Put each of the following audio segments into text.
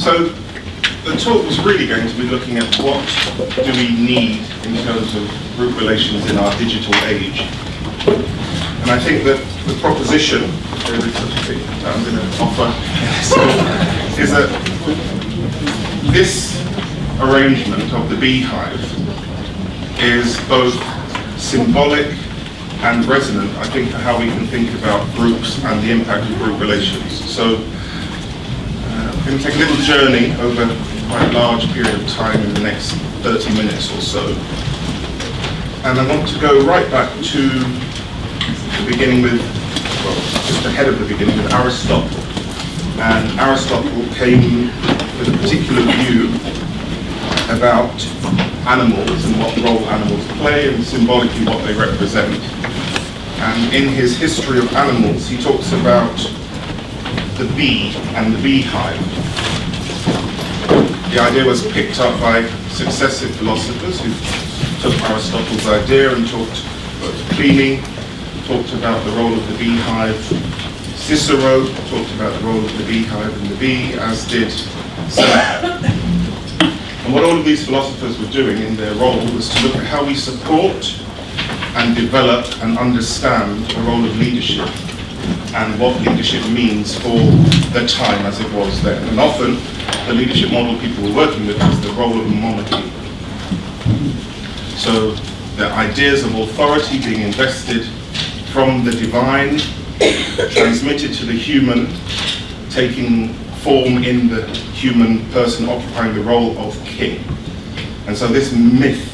So the talk was really going to be looking at what do we need in terms of group relations in our digital age. And I think that the proposition, there is such a thing that I'm going to offer, is that this arrangement of the beehive is both symbolic and resonant, I think, for how we can think about groups and the impact of group relations. So I'm going to take a little journey over quite a large period of time in the next 30 minutes or so. And I want to go right back to the beginning with, well, just ahead of the beginning with Aristotle. And Aristotle came with a particular view about animals and what role animals play and symbolically what they represent. And in his History of Animals, he talks about the bee and the beehive. The idea was picked up by successive philosophers who took Aristotle's idea and talked about cleaning, talked about the role of the beehive. Cicero talked about the role of the beehive and the bee, as did Seneca. And what all of these philosophers were doing in their role was to look at how we support and develop and understand the role of leadership and what leadership means for the time as it was then. And often, the leadership model people were working with was the role of a monarchy. So the ideas of authority being invested from the divine, transmitted to the human, taking form in the human person occupying the role of king. And so this myth,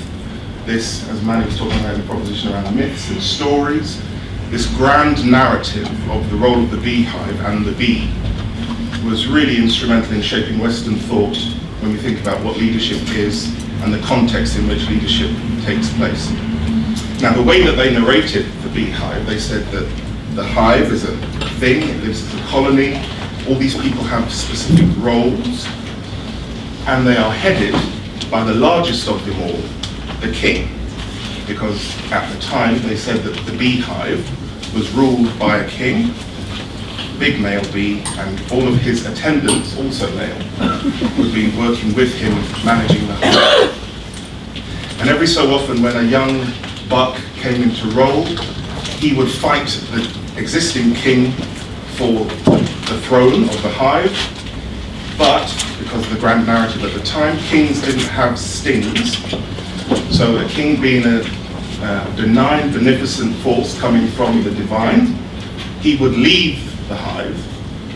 this, as Manny was talking about in the proposition around myths and stories, this grand narrative of the role of the beehive and the bee was really instrumental in shaping Western thought when we think about what leadership is and the context in which leadership takes place. Now, the way that they narrated the beehive, they said that the hive is a thing, it lives as a colony, all these people have specific roles, and they are headed by the largest of them all, the king. Because at the time they said that the beehive was ruled by a king, big male bee, and all of his attendants, also male, would be working with him, managing the hive. And every so often when a young buck came into role, he would fight the existing king for the throne of the hive, but because of the grand narrative at the time, kings didn't have stings. So a king being a benign, beneficent force coming from the divine, he would leave the hive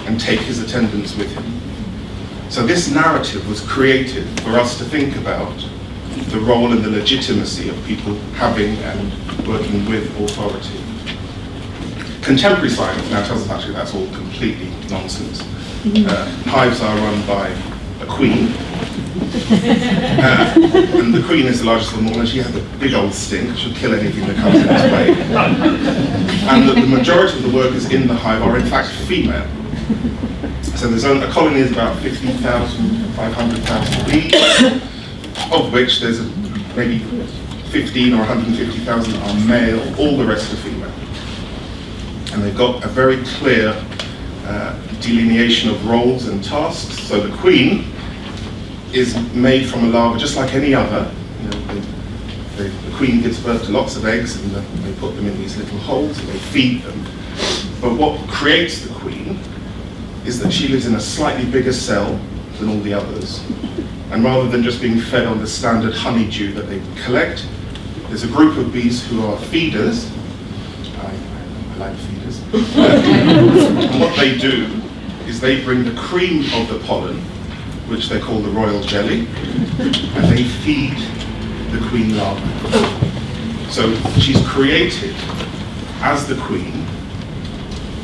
and take his attendants with him. So this narrative was created for us to think about the role and the legitimacy of people having and working with authority. Contemporary science now tells us actually that's all completely nonsense. Hives are run by a queen, and the queen is the largest of them all, and she has a big old stink, she'll kill anything that comes in its way. And the majority of the workers in the hive are in fact female. So there's a colony is about 50,000, 500,000 bees, of which there's maybe 15 or 150,000 are male, all the rest are female. And they've got a very clear delineation of roles and tasks. So the queen is made from a larva just like any other. You know, the queen gives birth to lots of eggs, and they put them in these little holes and they feed them. But what creates the queen is that she lives in a slightly bigger cell than all the others. And rather than just being fed on the standard honeydew that they collect, there's a group of bees who are feeders. I like feeders. And what they do is they bring the cream of the pollen, which they call the royal jelly, and they feed the queen larva. So she's created as the queen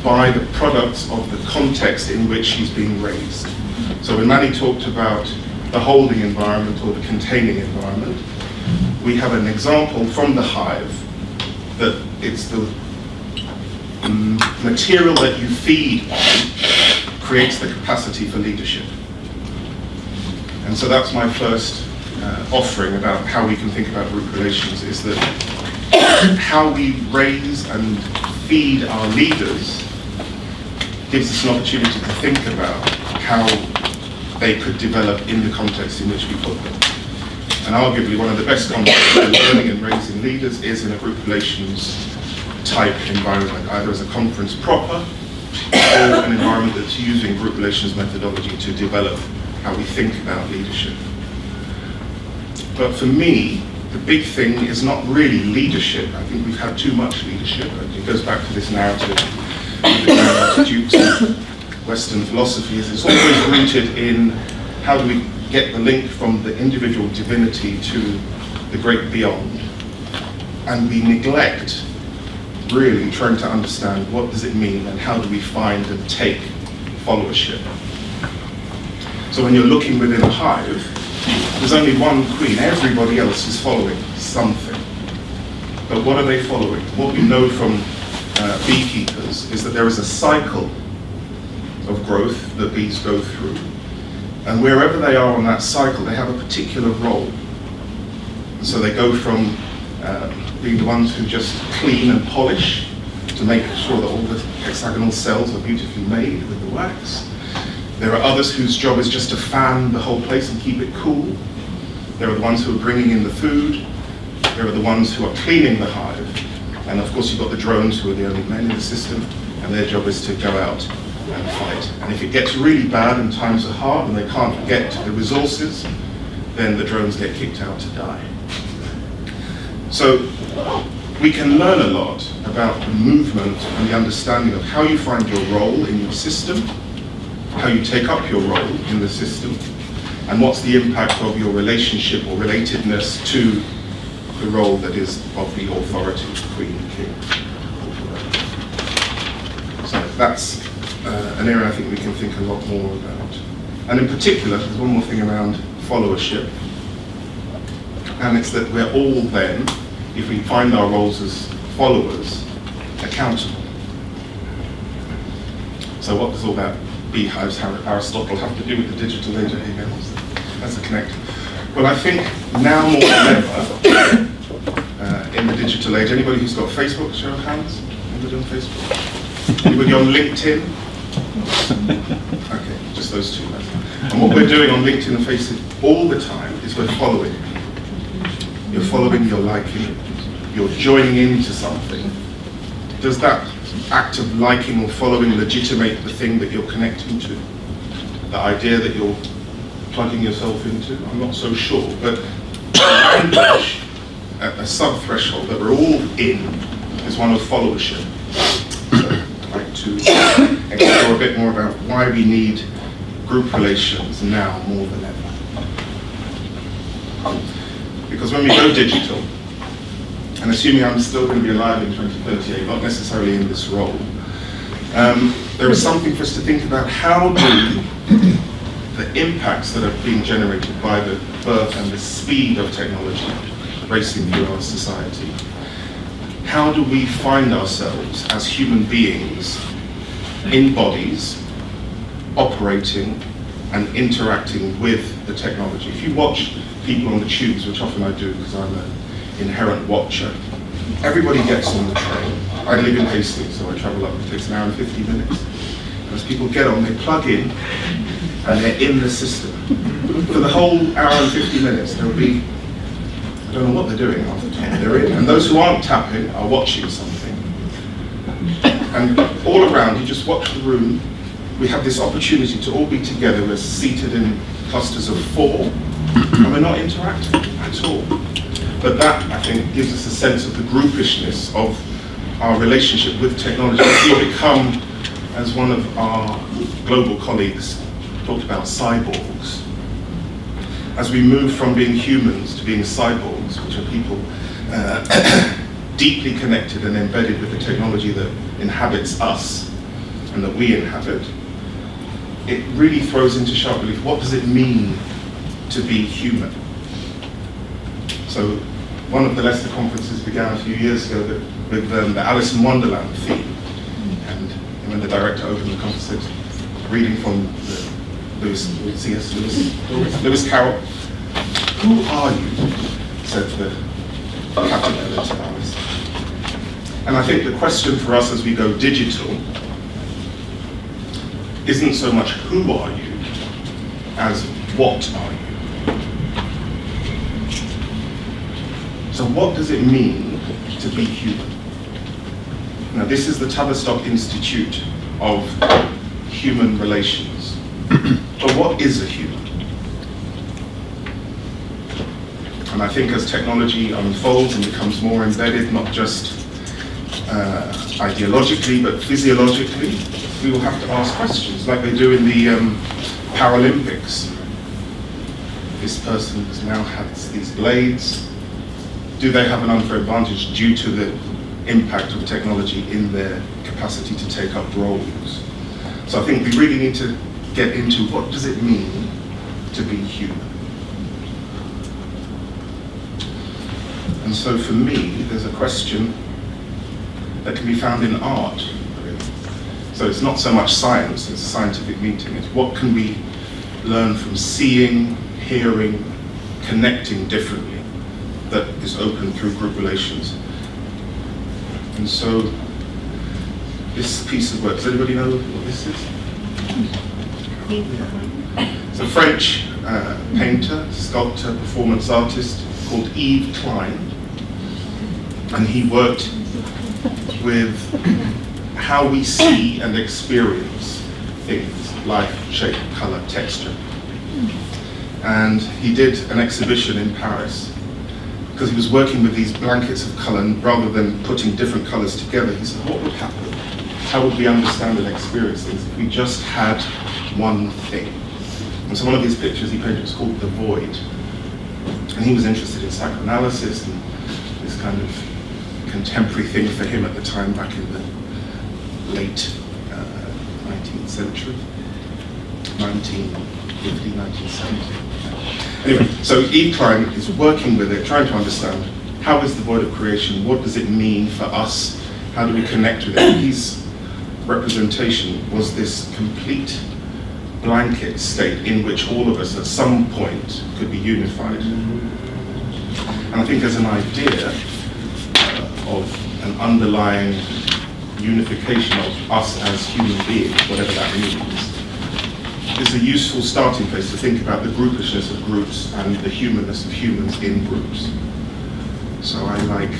by the products of the context in which she's being raised. So when Manny talked about the holding environment or the containing environment, we have an example from the hive that it's the material that you feed on creates the capacity for leadership. And so that's my first offering about how we can think about group relations, is that how we raise and feed our leaders gives us an opportunity to think about how they could develop in the context in which we put them. And arguably one of the best contexts for learning and raising leaders is in a group relations type environment, either as a conference proper or an environment that's using group relations methodology to develop how we think about leadership. But for me, the big thing is not really leadership. I think we've had too much leadership. It goes back to this narrative with the Dukes and Western philosophies. It's always rooted in how do we get the link from the individual divinity to the great beyond. And we neglect really trying to understand what does it mean and how do we find and take followership. So when you're looking within a hive, there's only one queen, everybody else is following something. But what are they following? What we know from beekeepers is that there is a cycle of growth that bees go through. And wherever they are on that cycle, they have a particular role. And so they go from being the ones who just clean and polish to make sure that all the hexagonal cells are beautifully made with the wax. There are others whose job is just to fan the whole place and keep it cool. There are the ones who are bringing in the food. There are the ones who are cleaning the hive. And of course you've got the drones who are the only men in the system, and their job is to go out and fight. And if it gets really bad and times are hard and they can't get to the resources, then the drones get kicked out to die. So we can learn a lot about the movement and the understanding of how you find your role in your system, how you take up your role in the system, and what's the impact of your relationship or relatedness to the role that is of the authority, queen, king. So that's an area I think we can think a lot more about. And in particular, there's one more thing around followership, and it's that we're all then, if we find our roles as followers, accountable. So what does all that beehives, how Aristotle have to do with the digital age again? That's a connect. Well, I think now more than ever, in the digital age, anybody who's got Facebook, show of hands? Anybody on Facebook? Anybody on LinkedIn? Okay, just those two. And what we're doing on LinkedIn and Facebook all the time is we're following. You're following, you're liking, you're joining into something. Does that act of liking or following legitimate the thing that you're connecting to? The idea that you're plugging yourself into? I'm not so sure, but language at a sub-threshold that we're all in is one of followership. So I'd like to explore a bit more about why we need group relations now more than ever. Because when we go digital, and assuming I'm still going to be alive in 2038, not necessarily in this role, there is something for us to think about. How do the impacts that are being generated by the birth and the speed of technology racing through our society, how do we find ourselves as human beings in bodies, operating and interacting with the technology? If you watch people on the tubes, which often I do because I'm an inherent watcher, everybody gets on the train. I live in Hastings, so I travel up, it takes an hour and 50 minutes. And as people get on, they plug in and they're in the system. For the whole hour and 50 minutes, there'll be, I don't know what they're doing after the time they're in. And those who aren't tapping are watching something. And all around, you just watch the room. We have this opportunity to all be together. We're seated in clusters of 4, and we're not interacting at all. But that, I think, gives us a sense of the groupishness of our relationship with technology. We become, as one of our global colleagues talked about, cyborgs. As we move from being humans to being cyborgs, which are people deeply connected and embedded with the technology that inhabits us and that we inhabit, it really throws into sharp relief, what does it mean to be human? So one of the Leicester conferences began a few years ago with the Alice in Wonderland theme. And when the director opened the conference, said, reading from the C.S. Lewis Carroll, "Who are you?" said the caterpillar to Alice. And I think the question for us as we go digital isn't so much who are you, as what are you? So what does it mean to be human? Now this is the Tavistock Institute of Human Relations. But what is a human? And I think as technology unfolds and becomes more embedded, not just ideologically, but physiologically, we will have to ask questions like they do in the Paralympics. This person has now had these blades. Do they have an unfair advantage due to the impact of technology in their capacity to take up roles? So I think we really need to get into what does it mean to be human. And so for me, there's a question that can be found in art, really. So it's not so much science, it's a scientific meeting, it's what can we learn from seeing, hearing, connecting differently that is open through group relations. And so this piece of work, does anybody know what this is? It's a French painter, sculptor, performance artist called Yves Klein. And he worked with how we see and experience things, light, shape, color, texture. And he did an exhibition in Paris because he was working with these blankets of color, and rather than putting different colors together, he said, what would happen? How would we understand and experience things if we just had one thing? And so one of these pictures he painted was called The Void. And he was interested in psychoanalysis and this kind of contemporary thing for him at the time, back in the late 19th century, 1950, 1970. Anyway, so Yves Klein is working with it, trying to understand how is the void of creation, what does it mean for us, how do we connect with it? His representation was this complete blanket state in which all of us at some point could be unified. And I think there's an idea of an underlying unification of us as human beings, whatever that means. It's a useful starting place to think about the groupishness of groups and the humanness of humans in groups. So I like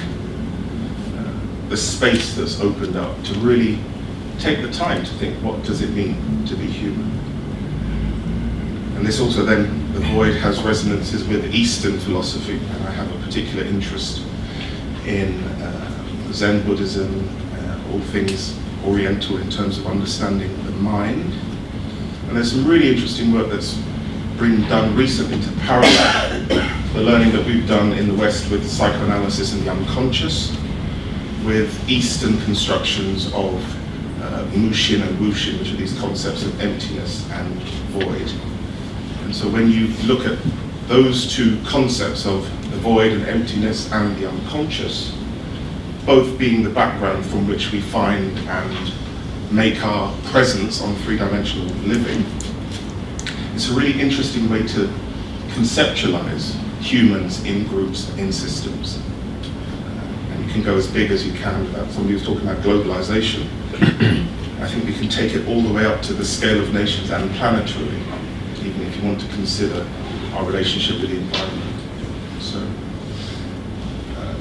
the space that's opened up to really take the time to think, what does it mean to be human? And this also then, the void has resonances with Eastern philosophy, and I have a particular interest in Zen Buddhism, all things Oriental in terms of understanding the mind. And there's some really interesting work that's been done recently to parallel the learning that we've done in the West with psychoanalysis and the unconscious, with Eastern constructions of Mushin and Wushin, which are these concepts of emptiness and void. And so when you look at those two concepts of the void and emptiness and the unconscious, both being the background from which we find and make our presence on three-dimensional living, it's a really interesting way to conceptualize humans in groups, in systems. And you can go as big as you can without somebody who's talking about globalization. I think we can take it all the way up to the scale of nations and planetary, even if you want to consider our relationship with the environment. So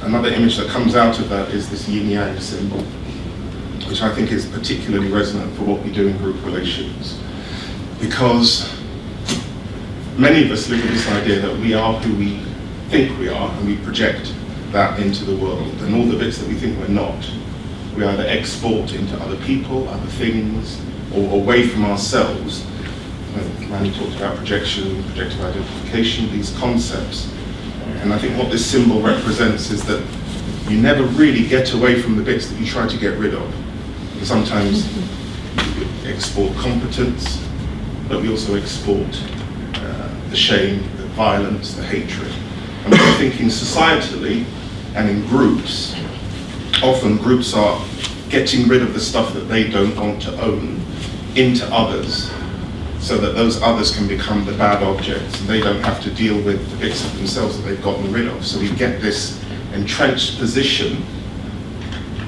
another image that comes out of that is this yin-yang symbol, which I think is particularly resonant for what we do in group relations. Because many of us live with this idea that we are who we think we are, and we project that into the world. And all the bits that we think we're not, we either export into other people, other things, or away from ourselves. Manny talked about projection, projective identification, these concepts. And I think what this symbol represents is that you never really get away from the bits that you try to get rid of. And sometimes we export competence, but we also export the shame, the violence, the hatred. And we're thinking societally and in groups, often groups are getting rid of the stuff that they don't want to own into others, so that those others can become the bad objects and they don't have to deal with the bits of themselves that they've gotten rid of. So we get this entrenched position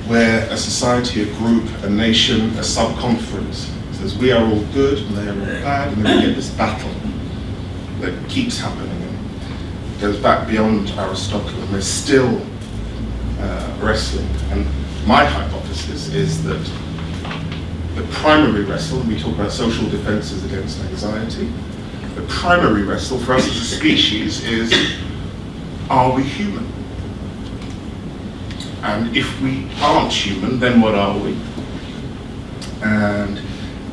where a society, a group, a nation, a sub-conference says we are all good and they are all bad, and then we get this battle. that keeps happening. And it goes back beyond Aristotle, and we're still wrestling. And my hypothesis is that the primary wrestle, we talk about social defenses against anxiety, the primary wrestle for us as a species is, are we human? And if we aren't human, then what are we? And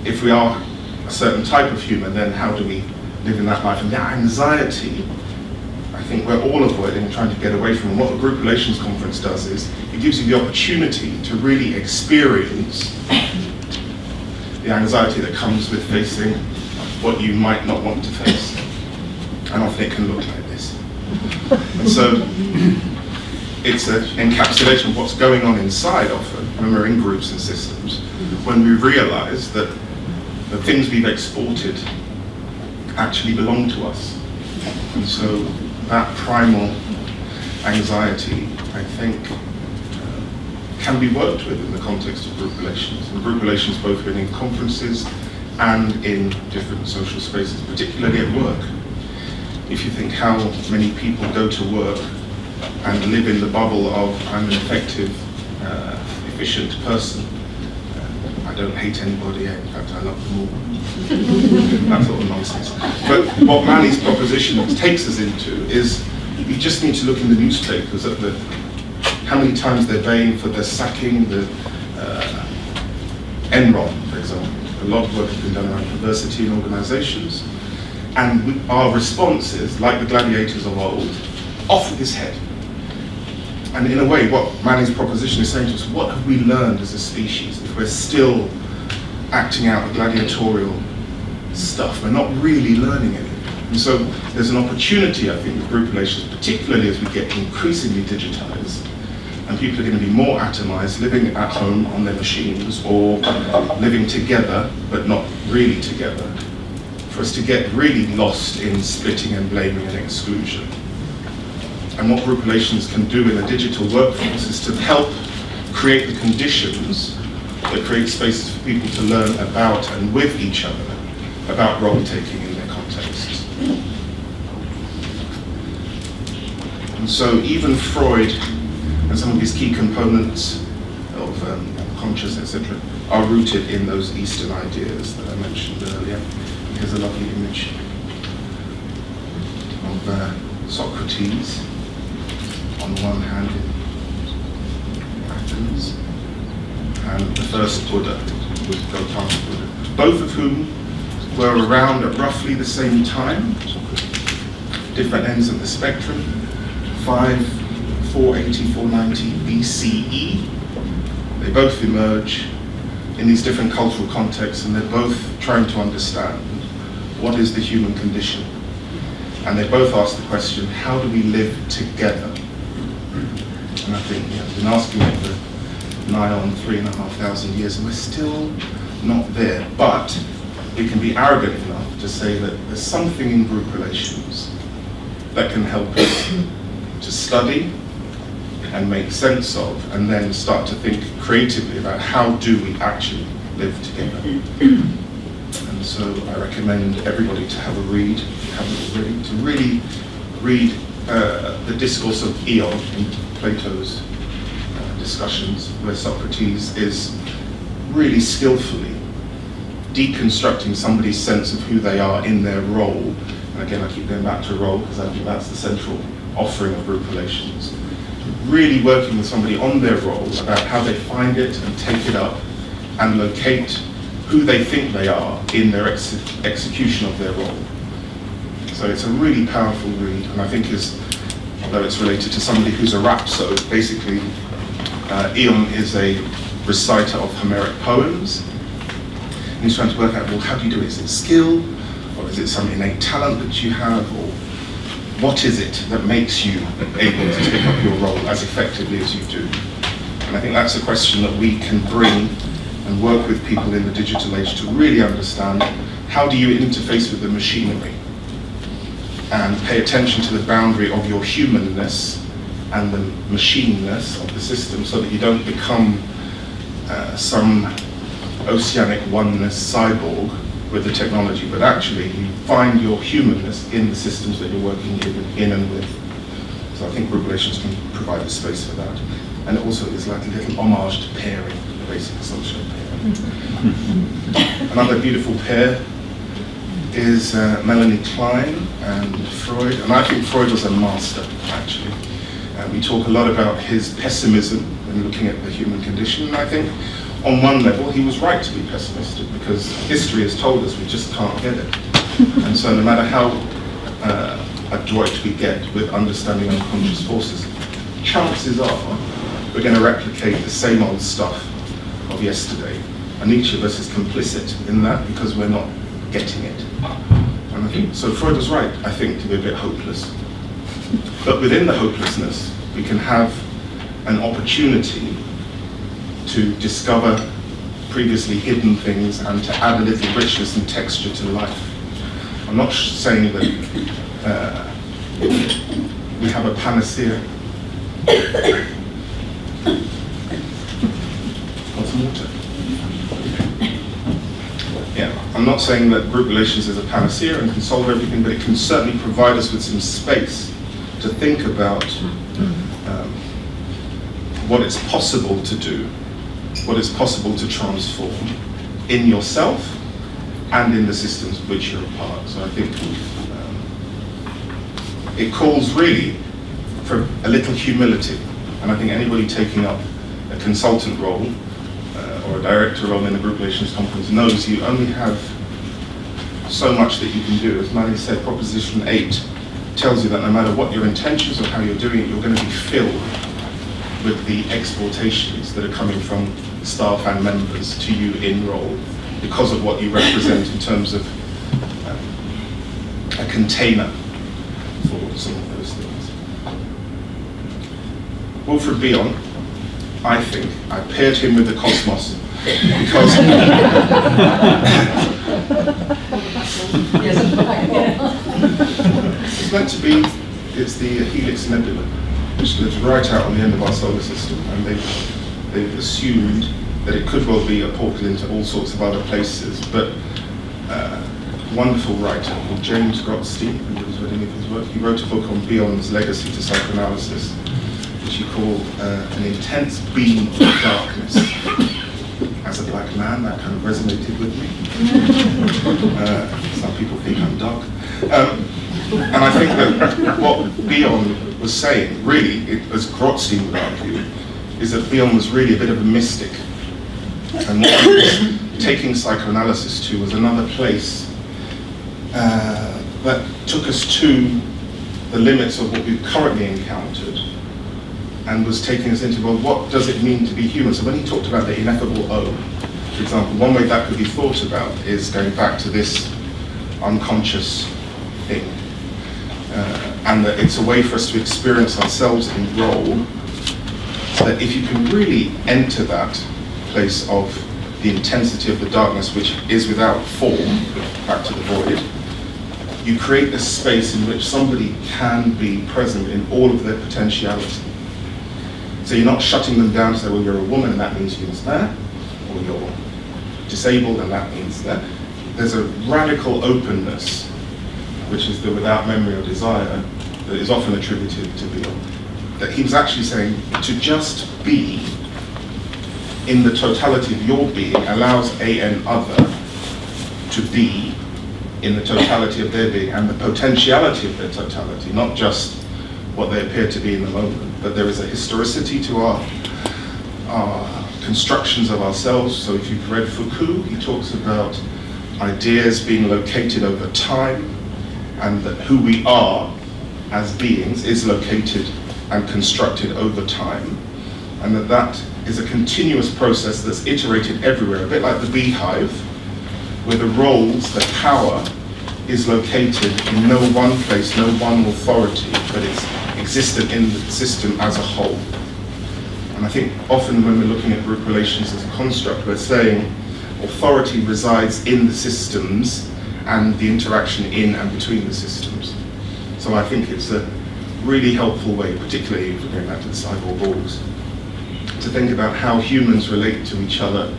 if we are a certain type of human, then how do we live in that life? And that anxiety, I think we're all avoiding and trying to get away from. And what the Group Relations Conference does is, it gives you the opportunity to really experience the anxiety that comes with facing what you might not want to face. And often it can look like this. And so it's an encapsulation of what's going on inside often when we're in groups and systems, when we realize that the things we've exported actually belong to us. And so that primal anxiety, I think, can be worked with in the context of group relations. And group relations both in conferences and in different social spaces, particularly at work. If you think how many people go to work and live in the bubble of, I'm an effective, efficient person. I don't hate anybody, in fact I love them all. That sort of nonsense. But what Manny's proposition takes us into is, you just need to look in the newspapers at how many times they're baying for the sacking, the Enron, for example. A lot of work has been done around diversity in organizations. And our response is, like the gladiators of old, off with his head. And in a way, what Manny's proposition is saying to us, what have we learned as a species if we're still acting out the gladiatorial stuff? We're not really learning anything. And so there's an opportunity, I think, with group relations, particularly as we get increasingly digitized, and people are going to be more atomized, living at home on their machines, or living together, but not really together, for us to get really lost in splitting and blaming and exclusion. And what group relations can do in a digital workforce is to help create the conditions that create spaces for people to learn about and with each other about role-taking in their contexts. And so even Freud and some of his key components of consciousness, etc., are rooted in those Eastern ideas that I mentioned earlier. Here's a lovely image of Socrates on one hand in Athens, and the first Buddha was Gautama Buddha, both of whom were around at roughly the same time, different ends of the spectrum, 480, 490 BCE. They both emerge in these different cultural contexts, and they're both trying to understand what is the human condition. And they both ask the question, how do we live together? And I think we've been asking it for nigh on 3,500 years, and we're still not there. But we can be arrogant enough to say that there's something in group relations that can help us to study and make sense of, and then start to think creatively about how do we actually live together. And so I recommend everybody to have a read, if you haven't already, to really read the discourse of Ion in Plato's discussions, where Socrates is really skillfully deconstructing somebody's sense of who they are in their role. And again, I keep going back to role because I think that's the central offering of group relations. Really working with somebody on their role about how they find it and take it up and locate who they think they are in their execution of their role. So it's a really powerful read, and I think although it's related to somebody who's a rhapsode, basically Ion is a reciter of Homeric poems, and he's trying to work out, well, how do you do it? Is it skill, or is it some innate talent that you have, or what is it that makes you able to take up your role as effectively as you do? And I think that's a question that we can bring and work with people in the digital age to really understand, how do you interface with the machinery and pay attention to the boundary of your humanness and the machineness of the system, so that you don't become some oceanic oneness cyborg with the technology, but actually you find your humanness in the systems that you're working in and with. So I think group relations can provide the space for that. And it also is like a little homage to pairing, the basic social pairing. Another beautiful pair is Melanie Klein and Freud. And I think Freud was a master, actually. We talk a lot about his pessimism when looking at the human condition. And I think on one level, he was right to be pessimistic, because history has told us we just can't get it. And so no matter how adroit we get with understanding unconscious forces, chances are we're going to replicate the same old stuff of yesterday. And each of us is complicit in that because we're not getting it. And I think, so Freud was right, I think, to be a bit hopeless. But within the hopelessness, we can have an opportunity to discover previously hidden things and to add a little richness and texture to life. I'm not saying that we have a panacea. Want some water? Yeah, I'm not saying that group relations is a panacea and can solve everything, but it can certainly provide us with some space to think about what it's possible to do, what it's possible to transform in yourself and in the systems of which you're a part. So I think it calls really for a little humility. And I think anybody taking up a consultant role or a director role in a group relations conference knows you only have so much that you can do. As Melanie said, Proposition 8 tells you that no matter what your intentions or how you're doing it, you're going to be filled with the exploitations that are coming from staff and members to you in role because of what you represent in terms of a container for some of those things. Wilfred Bion, I think, I paired him with the cosmos because it's meant to be, it's the Helix Nebula, which lives right out on the end of our solar system, and they've assumed that it could well be a portal into all sorts of other places, but a wonderful writer called James Grotstein, who was reading of his work, he wrote a book on Bion's legacy to psychoanalysis, which he called an intense beam of darkness. As a black man, that kind of resonated with me. Some people think I'm dark. And I think that what Bion was saying, really, as Grotstein would argue, is that Bion was really a bit of a mystic. And what he was taking psychoanalysis to was another place that took us to the limits of what we've currently encountered, and was taking us into, well, what does it mean to be human? So when he talked about the ineffable O, for example, one way that could be thought about is going back to this unconscious thing. And that it's a way for us to experience ourselves in role, so that if you can really enter that place of the intensity of the darkness, which is without form, back to the void, you create a space in which somebody can be present in all of their potentiality. So you're not shutting them down to say, well, you're a woman and that means you must that, or you're disabled and that means that. There's a radical openness, which is the without memory or desire, that is often attributed to Bion. That he was actually saying to just be in the totality of your being allows an other to be in the totality of their being and the potentiality of their totality, not just what they appear to be in the moment. But there is a historicity to our constructions of ourselves. So if you've read Foucault, he talks about ideas being located over time, and that who we are as beings is located and constructed over time, and that is a continuous process that's iterated everywhere, a bit like the beehive, where the roles, the power, is located in no one place, no one authority, but it's existent in the system as a whole. And I think often when we're looking at group relations as a construct, we're saying authority resides in the systems and the interaction in and between the systems. So I think it's a really helpful way, particularly if we're going back to the cyborg orgs, to think about how humans relate to each other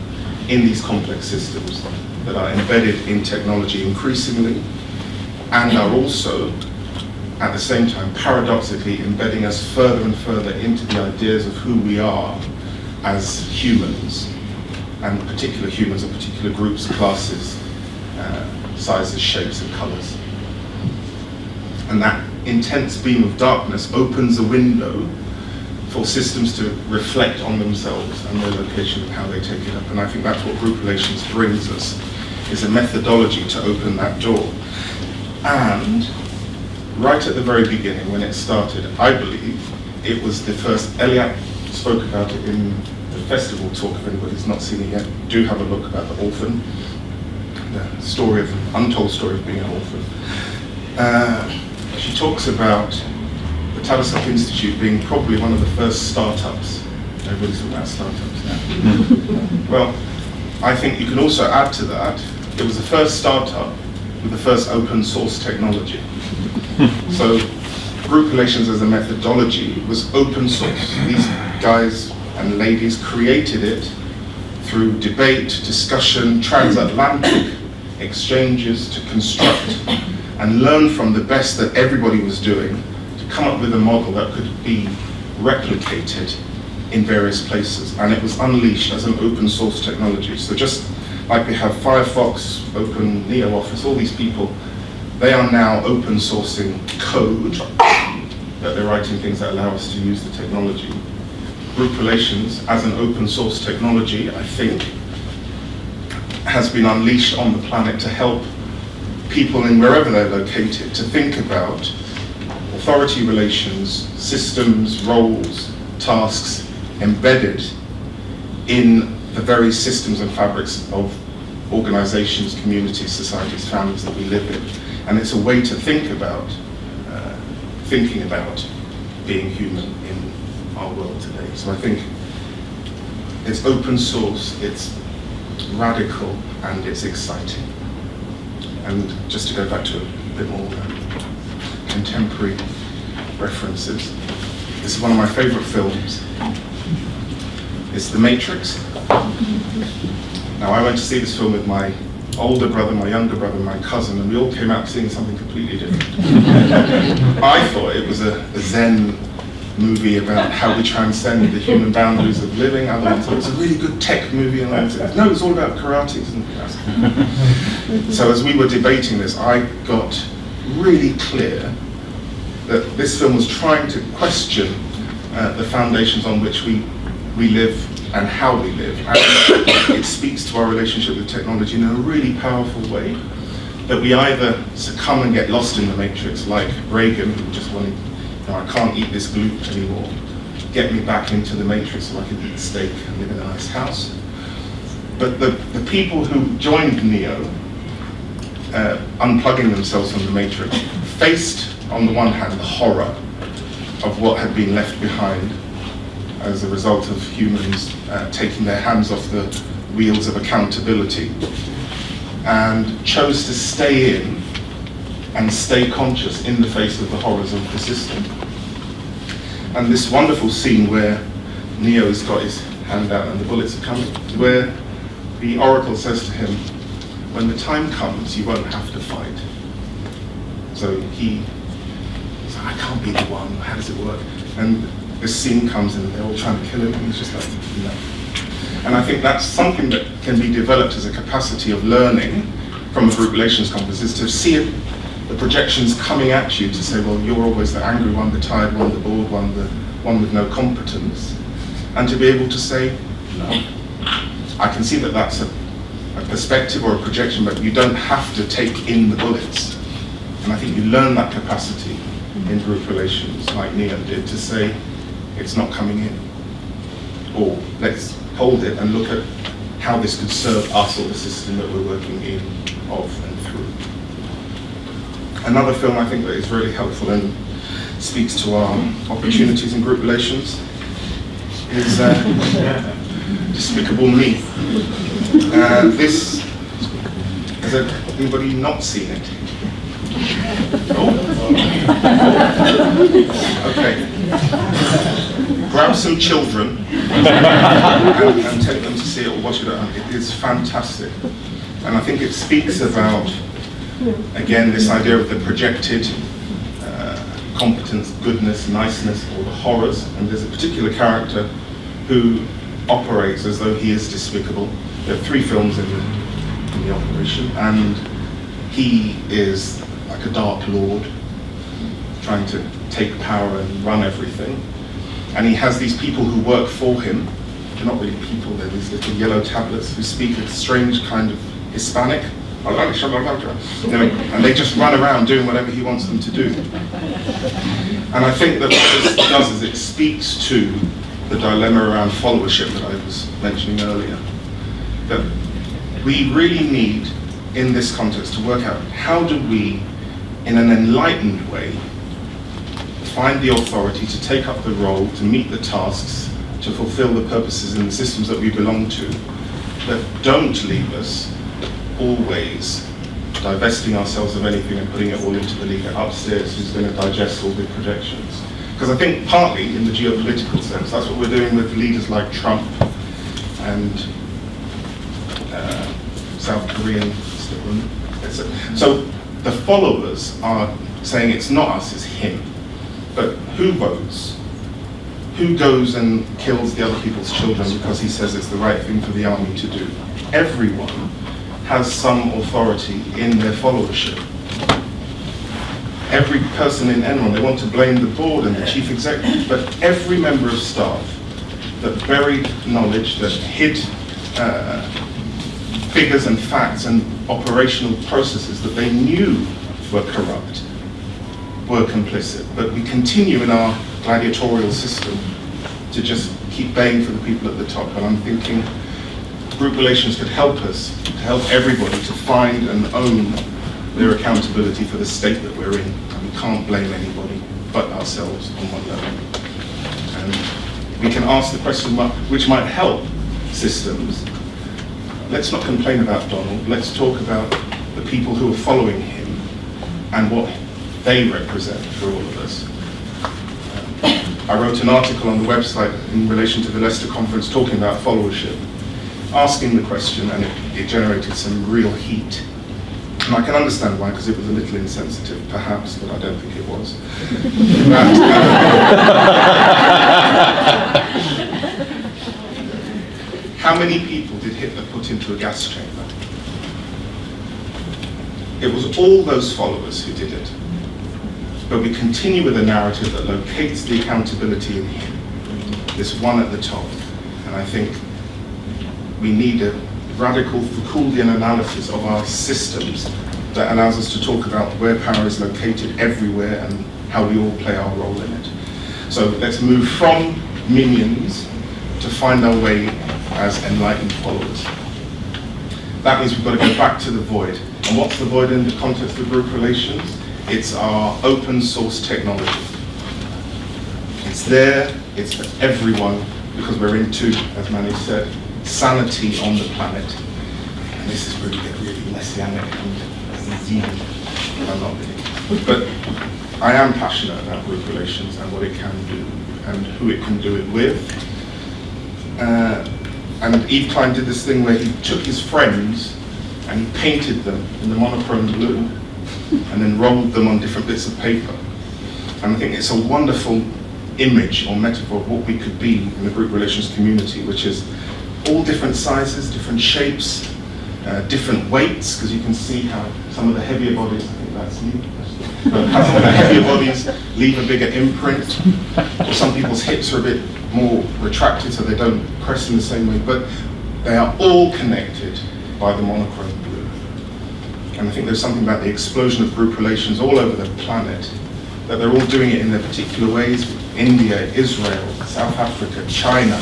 in these complex systems. that are embedded in technology increasingly, and are also, at the same time, paradoxically embedding us further and further into the ideas of who we are as humans, and particular humans of particular groups, classes, sizes, shapes, and colors. And that intense beam of darkness opens a window for systems to reflect on themselves and their location and how they take it up. And I think that's what group relations brings us, is a methodology to open that door. And right at the very beginning, when it started, I believe it was the first, Eliot spoke about it in the festival talk, if anybody's not seen it yet, do have a look about the orphan, the story of, untold story of being an orphan. She talks about the Tavistock Institute being probably one of the first startups. Everybody's talking about startups now. Well, I think you can also add to that, it was the first startup with the first open source technology. So group relations as a methodology was open source. These guys and ladies created it through debate, discussion, transatlantic exchanges to construct and learn from the best that everybody was doing to come up with a model that could be replicated in various places. And it was unleashed as an open source technology. So just like we have Firefox, Open NeoOffice, all these people, they are now open sourcing code that they're writing things that allow us to use the technology. Group relations as an open source technology, I think, has been unleashed on the planet to help people in wherever they're located to think about authority relations, systems, roles, tasks embedded in the very systems and fabrics of organizations, communities, societies, families that we live in. And it's a way to think about, thinking about being human in our world today. So I think it's open source, it's radical, and it's exciting. And just to go back to a bit more contemporary references, this is one of my favorite films. It's The Matrix. Now, I went to see this film with my older brother, my younger brother, my cousin, and we all came out seeing something completely different. I thought it was a Zen movie about how we transcend the human boundaries of living. Others thought it was a really good tech movie, and I said, no, it's all about karate. So as we were debating this, I got really clear that this film was trying to question the foundations on which we live and how we live. And it speaks to our relationship with technology in a really powerful way, that we either succumb and get lost in the matrix, like Reagan, who just wanted, I can't eat this gluten anymore, get me back into the matrix so I can eat steak and live in a nice house. But the people who joined Neo, unplugging themselves from the matrix, faced, on the one hand, the horror of what had been left behind as a result of humans taking their hands off the wheels of accountability, and chose to stay in and stay conscious in the face of the horrors of the system. And this wonderful scene where Neo's got his hand out and the bullets are coming, where the Oracle says to him, when the time comes, you won't have to fight. So he's like, I can't be the one, how does it work? And this scene comes and they're all trying to kill him, and he's just like, no. And I think that's something that can be developed as a capacity of learning from a group relations conference, is to see it, the projections coming at you to say, well, you're always the angry one, the tired one, the bored one, the one with no competence. And to be able to say, no, I can see that that's a perspective or a projection, but you don't have to take in the bullets. And I think you learn that capacity in group relations, like Neo did, to say, it's not coming in. Or let's hold it and look at how this could serve us or the system that we're working in, of, and through. Another film I think that is really helpful and speaks to our opportunities in group relations is Despicable Me. This, has anybody not seen it? Oh. Okay. Grab some children and take them to see it or watch it at home. It is fantastic. And I think it speaks about, again, this idea of the projected competence, goodness, niceness, or the horrors. And there's a particular character who operates as though he is despicable. There are 3 films in the operation, and he is like a dark lord trying to take power and run everything. And he has these people who work for him. They're not really people, they're these little yellow tablets who speak a strange kind of Hispanic. And they just run around doing whatever he wants them to do. And I think that what this does is it speaks to the dilemma around followership that I was mentioning earlier. That we really need, in this context, to work out how do we, in an enlightened way, find the authority to take up the role, to meet the tasks, to fulfill the purposes in the systems that we belong to, that don't leave us always divesting ourselves of anything and putting it all into the leader upstairs who's going to digest all the projections. Because I think partly in the geopolitical sense, that's what we're doing with leaders like Trump and South Korean. So the followers are saying it's not us, it's him. But who votes? Who goes and kills the other people's children because he says it's the right thing for the army to do? Everyone has some authority in their followership. Every person in Enron, they want to blame the board and the chief executive, but every member of staff that buried knowledge, that hid figures and facts and operational processes that they knew were corrupt, were complicit. But we continue in our gladiatorial system to just keep baying for the people at the top. And I'm thinking group relations could help us, to help everybody to find and own their accountability for the state that we're in. And we can't blame anybody but ourselves on one level. And we can ask the question which might help systems. Let's not complain about Donald, let's talk about the people who are following him and what they represent for all of us. I wrote an article on the website in relation to the Leicester conference talking about followership, asking the question, and it generated some real heat. And I can understand why, because it was a little insensitive, perhaps, but I don't think it was. How many people did Hitler put into a gas chamber? It was all those followers who did it. But we continue with a narrative that locates the accountability in him, this one at the top. And I think we need a radical Foucauldian analysis of our systems that allows us to talk about where power is located everywhere and how we all play our role in it. So let's move from minions to find our way as enlightened followers. That means we've got to go back to the void. And what's the void in the context of group relations? It's our open source technology. It's there, it's for everyone, because we're into, as Manny said, sanity on the planet. And this is really messianic and easy. I'm not really. But I am passionate about group relations and what it can do and who it can do it with. And Yves Klein did this thing where he took his friends and he painted them in the monochrome blue and then rolled them on different bits of paper. And I think it's a wonderful image or metaphor of what we could be in the group relations community, which is all different sizes, different shapes, different weights, because you can see how some of the heavier bodies, I think that's you, how some of the heavier bodies leave a bigger imprint, or some people's hips are a bit more retracted so they don't press in the same way, but they are all connected by the monochrome blue. And I think there's something about the explosion of group relations all over the planet, that they're all doing it in their particular ways. India, Israel, South Africa, China,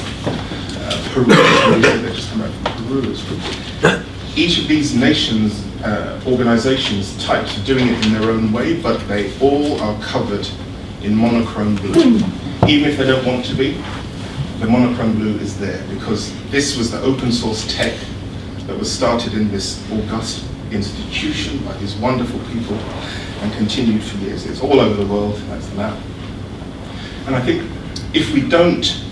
Peru, they just come out from Peru. Each of these nations, organizations, types are doing it in their own way, but they all are covered in monochrome blue. Even if they don't want to be, the monochrome blue is there because this was the open source tech that was started in this august institution by these wonderful people and continued for years. It's all over the world, that's the map. And I think if we don't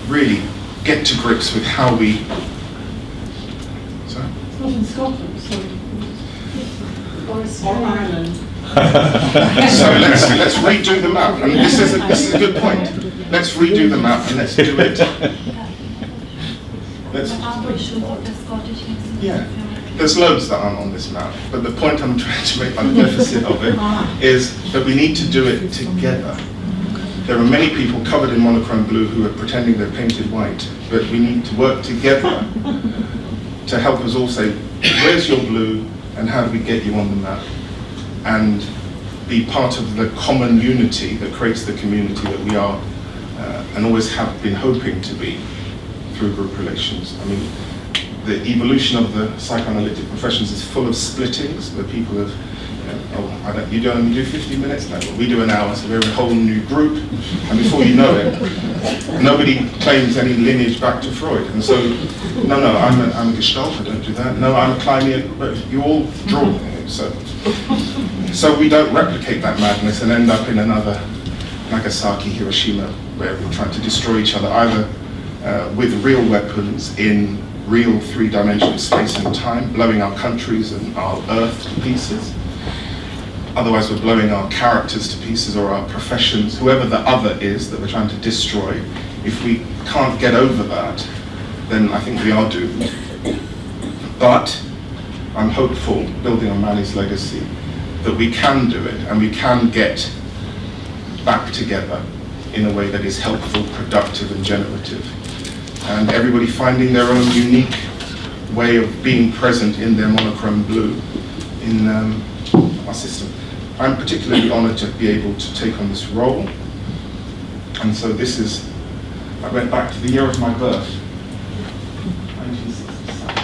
really get to grips with how we... Sorry? not in Scotland, so. Or Ireland. So let's redo the map. And this is a good point. Let's redo the map and let's do it. Yeah. There's loads that aren't on this map, but the point I'm trying to make by the deficit of it is that we need to do it together. There are many people covered in monochrome blue who are pretending they're painted white, but we need to work together to help us all say, where's your blue and how do we get you on the map? And be part of the common unity that creates the community that we are and always have been hoping to be through group relations. I mean, the evolution of the psychoanalytic professions is full of splittings where people have, you don't only do 50 minutes now, but we do an hour, so we're a whole new group. And before you know it, nobody claims any lineage back to Freud. And so, no, I'm a Gestalt, I don't do that. No, I'm a Kleinian, but you all draw. So we don't replicate that madness and end up in another Nagasaki, Hiroshima, where we're trying to destroy each other, either with real weapons in real three-dimensional space and time, blowing our countries and our earth to pieces. Otherwise, we're blowing our characters to pieces, or our professions, whoever the other is that we're trying to destroy. If we can't get over that, then I think we are doomed. But I'm hopeful, building on Manny's legacy, that we can do it and we can get back together in a way that is helpful, productive and generative. And everybody finding their own unique way of being present in their monochrome blue in our system. I'm particularly honoured to be able to take on this role. And so I went back to the year of my birth, 1967.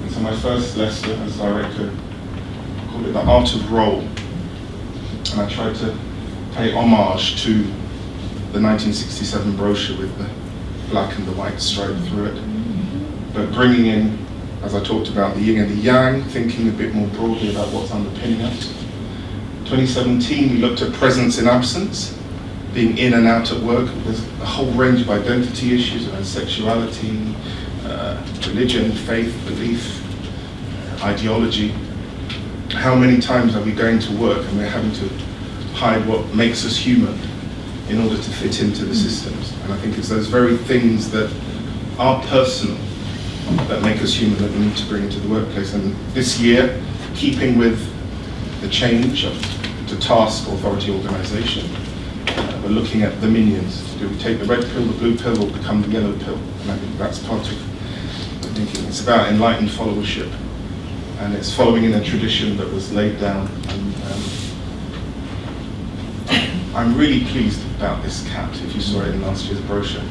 And so my first Leicester as director, I called it The Art of Role. And I tried to pay homage to the 1967 brochure with the black and the white stripe through it. But bringing in, as I talked about, the yin and the yang, thinking a bit more broadly about what's underpinning it. 2017, we looked at presence and absence, being in and out at work. There's a whole range of identity issues around sexuality, religion, faith, belief, ideology. How many times are we going to work and we're having to hide what makes us human in order to fit into the systems? And I think it's those very things that are personal that make us human that we need to bring into the workplace. And this year, keeping with the change to task authority organisation, we're looking at the minions. Do we take the red pill, the blue pill, or become the yellow pill? And I think that's part of the thinking. It's about enlightened followership, and it's following in a tradition that was laid down. And I'm really pleased about this cat, if you saw it in last year's brochure.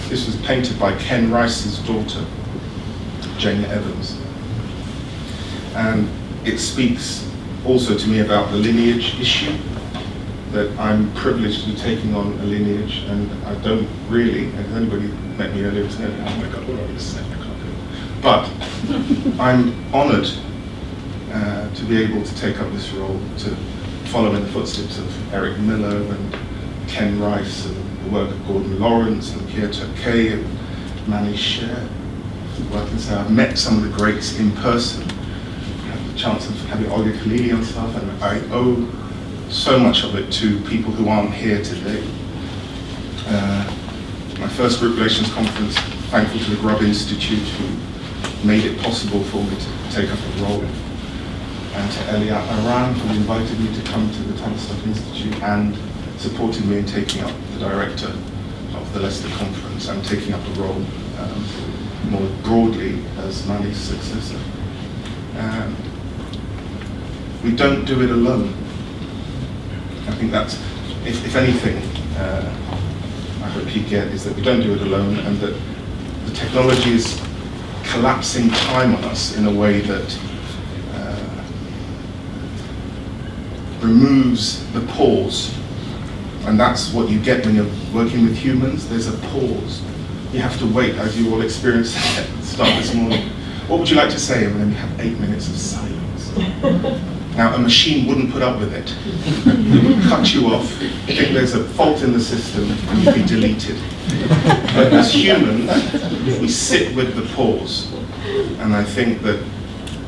This was painted by Ken Rice's daughter, Jane Evans. And it speaks also to me about the lineage issue, that I'm privileged to be taking on a lineage, and I don't really, if anybody met me earlier today, oh my God, what are you saying? I can't do it. But I'm honoured to be able to take up this role, to follow in the footsteps of Eric Miller and Ken Rice and the work of Gordon Lawrence and Pierre Turquet and Manny Sher. I've met some of the greats in person. I had the chance of having Olga Khalili on staff, and I owe so much of it to people who aren't here today. My first group relations conference, thankful to the Grubb Institute who made it possible for me to take up a role, and to Eliat Aran who invited me to come to the Tavistock Institute and supported me in taking up the director of the Leicester Conference and taking up a role more broadly as Manny's successor. We don't do it alone. I think that's, if anything, I hope you get, is that we don't do it alone, and that the technology is collapsing time on us in a way that removes the pause. And that's what you get when you're working with humans. There's a pause. You have to wait, as you all experienced at the start this morning. What would you like to say? And then we have 8 minutes of silence. Now, a machine wouldn't put up with it. It would cut you off, think there's a fault in the system, and you'd be deleted. But as humans, we sit with the pause. And I think that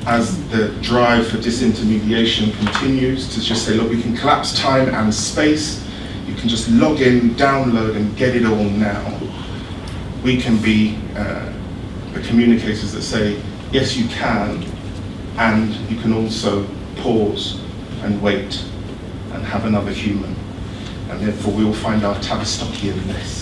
as the drive for disintermediation continues, to just say, look, we can collapse time and space. You can just log in, download, and get it all now. We can be the communicators that say, yes, you can, and you can also pause and wait and have another human. And therefore we will find our Tavistockianness.